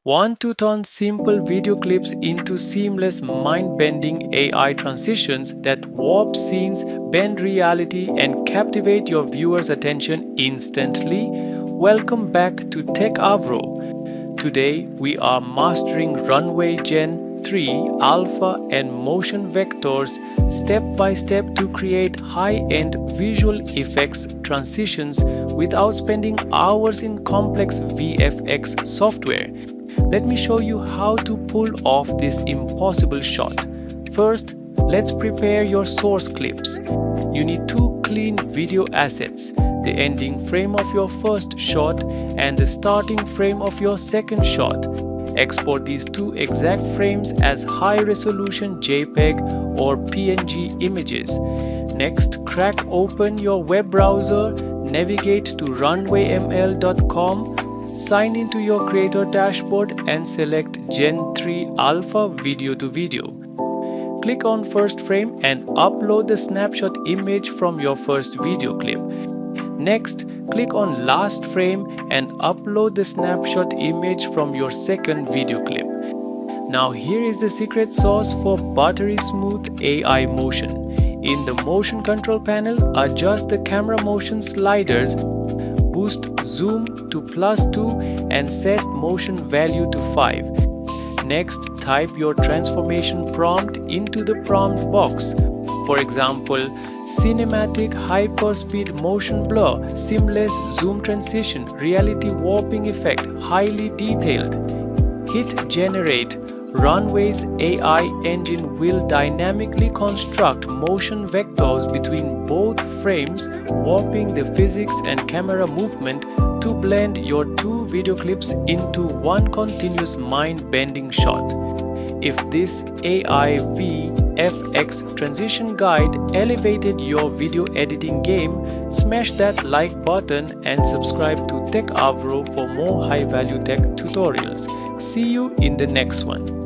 Want to turn simple video clips into seamless, mind-bending AI transitions that warp scenes, bend reality, and captivate your viewers' attention instantly? Welcome back to Techavro. Today, we are mastering Runway Gen3 alpha and motion vectors step by step to create high-end visual effects transitions without spending hours in complex VFX software. Let me show you how to pull off this impossible shot. First, let's prepare your source clips. You need two clean video assets, the ending frame of your first shot and the starting frame of your second shot. Export these two exact frames as high-resolution JPEG or PNG images. Next, crack open your web browser, navigate to runwayml.com, sign into your creator dashboard and select Gen3 Alpha Video to Video. Click on first frame and upload the snapshot image from your first video clip. Next, click on last frame and upload the snapshot image from your second video clip. Now here is the secret sauce for buttery smooth AI motion. In the motion control panel, adjust the camera motion sliders, boost zoom to +2 and set motion value to 5. Next, type your transformation prompt into the prompt box. For example, cinematic hyperspeed motion blur, seamless zoom transition, reality warping effect, highly detailed. Hit generate. Runway's AI engine will dynamically construct motion vectors between both frames, warping the physics and camera movement to blend your two video clips into one continuous mind-bending shot. If this AI VFX transition guide elevated your video editing game, smash that like button and subscribe to Techavro for more high-value tech tutorials. See you in the next one.